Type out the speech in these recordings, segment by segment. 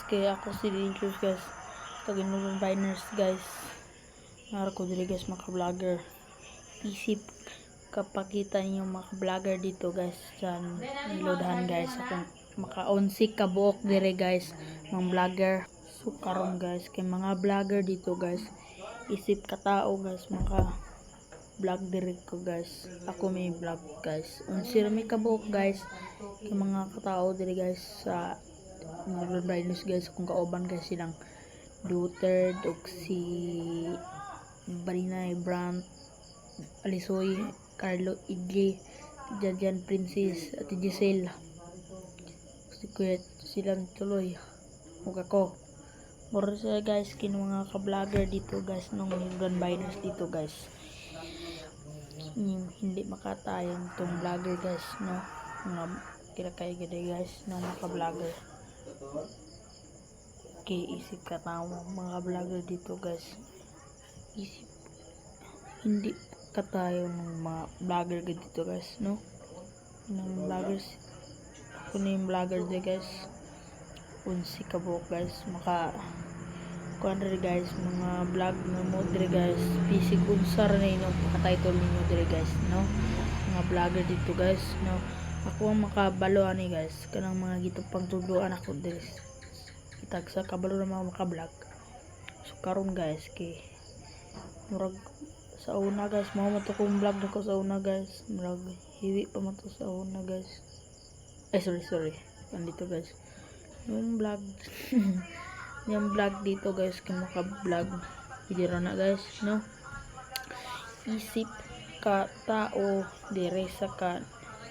Kaya ako si Dangerous guys. Taginulan Biners guys. Nara ko dili guys mga vlogger. Isip kapakita niyo mga vlogger dito guys sa nilodhan guys. Akong maka-11 ka buok dire guys mga vlogger. So karon guys kay mga vlogger dito guys. Isip ka tao guys maka vlog dire ko guys. Ako may vlog guys. Unsir may kabuok guys. Kay mga katao dire guys sa mga Biners guys kung kauban guys silang Duterte og si Barinay Brandt, Alisoy, Carlo Idli, Jajan Princess at Giselle. Secret silang tuloy. Ug ako. Mura sila guys kin mga ka-vlogger dito guys nung Nilodhan Biners dito guys. Hindi makatayang tong vlogger guys no. Mga kinakay gede guys ng mga ka-vlogger. Okay, isip ka tao mga vlogger dito guys. Isip hindi ka tayo ng mga vlogger dito guys no. Ng vloggers ako na yung vlogger dito guys. Unsi ka buok guys maka kuan dire guys mga vlog na mo dire guys bisig unsar na yung title ninyo dire guys no. Mga vlogger dito guys no. Ako ang makabalo ani guys kanang mga gito pangtudloan ako dire kitag sa kabalo na mga maka-vlog. So karon guys kay murag sa una guys mao man to kong vlog nako sa una guys murag hiwi pa man to sa una guys. Ay sorry andito guys yung vlog yung vlog dito guys kay maka-vlog hindi ra na guys no. Isip ka tao dire sa ka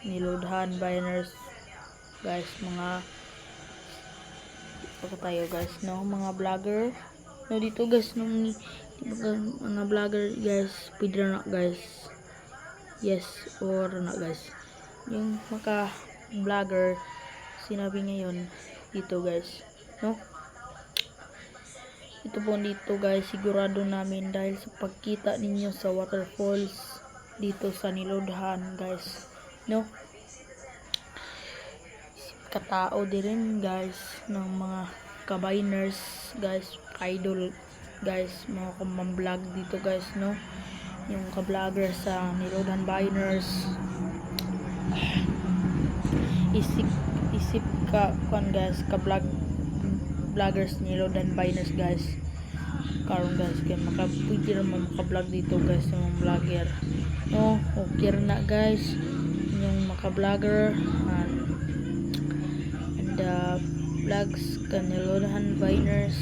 Nilodhan Biners guys mga pagka tayo guys no mga vlogger no dito guys nung mga vlogger guys pwede na guys yes or na guys yung maka vlogger sinabi ngayon dito guys no. Ito po dito guys sigurado namin dahil sa pagkita ninyo sa waterfalls dito sa Nilodhan guys no. Katao din guys ng mga ka-Biners guys idol guys mga kumang-vlog dito guys no. Yung ka-vlogger sa Nilodhan Biners isip ka kuan guys ka-vlog vloggers Nilodhan Biners guys karon guys kay makapwede naman maka-vlog dito guys yung mga vlogger no. Okay na guys yung maka-vlogger and vlogs ka Nilodhan Biners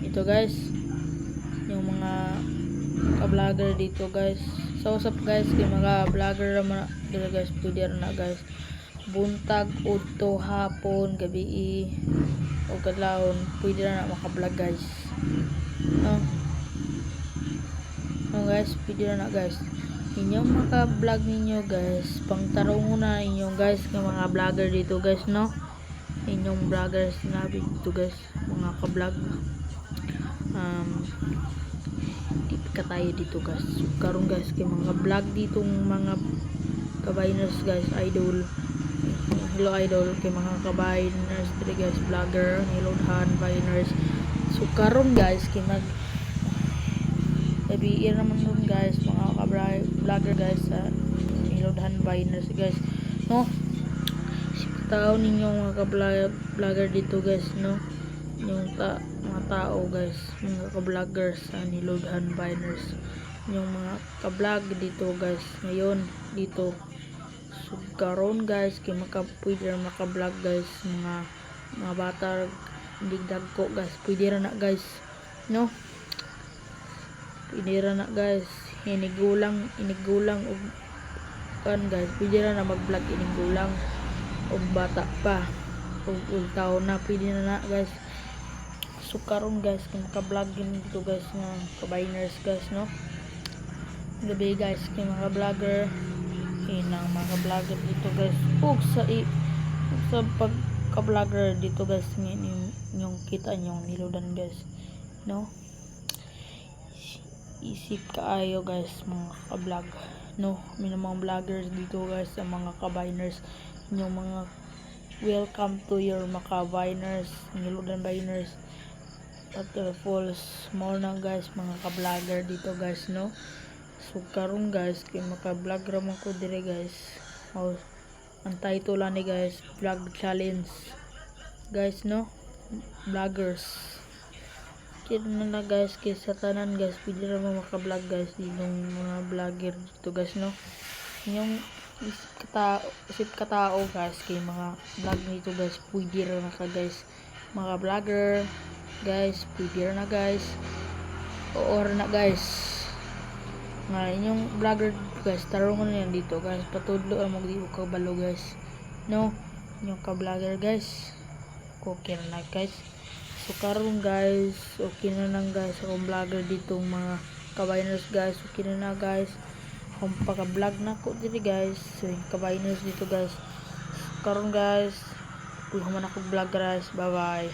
ito guys yung mga ka-vlogger dito guys. So usap guys kay mga vlogger naman dito guys pwede na guys buntag udto hapon gabi o kadlawon pwede na maka-vlog guys no. No guys pwede na guys inyong maka-vlog ninyo guys pangtarong na inyong guys ng mga vlogger dito guys no. Inyong vloggers sinabi dito guys mga ka-vlog ka tayo dito guys karon guys kay mga vlog ditong mga ka-Biners guys idol hello idol kay mga ka-Biners dire guys vlogger Nilodhan Biners. So karon guys kay mag labiir naman nun guys mga ka-vlogger guys sa Nilodhan Biners guys no. Tao ninyo mga ka-vlogger dito guys no. Yung mga tao guys mga ka-vlogger sa Nilodhan Biners yung mga ka-vlog dito guys ngayon dito. So karon guys kay pwede na maka-vlog guys mga bata digdag ko guys pwede ra na guys no. Pwede ra na guys inigulang og kan guys pwede ra na mag-vlog inigulang og bata pa og tao na pwede na guys. So karon guys kung maka-vlog dito guys nga ka-Biners guys no. Gabi guys kay mga vlogger inang mga vlogger dito guys ug sa pagka-vlogger dito guys yung kita yung Nilodhan guys no. Isip kaayo guys mga ka-vlog no. May mga vloggers dito guys sa mga ka-Biners yung mga welcome to your maka-viners, Niludan Viners at Falls mo na guys mga ka-vlogger dito guys no. So karon guys kay maka-vlog ramon ko dire guys. Oh, ang title lang ni guys vlog challenge guys no, vloggers kaya na guys kay sa tanan guys pwede ramon maka-vlog guys ditong mga vlogger dito guys no. Yung isip katao guys kay mga vlog nito guys pwede ra na ka guys mga vlogger guys pwede ra na guys or na guys nga inyong vlogger guys tarungan na yan dito guys patudlo ang magdi ka balo guys no inyong ka vlogger guys okay na guys. So karon guys okay na lang guys akong vlogger ditong mga kabayners guys okay na guys akong paka-vlog na ko dito guys. So yung kabayners dito guys karon guys kung man ako vlog guys bye bye.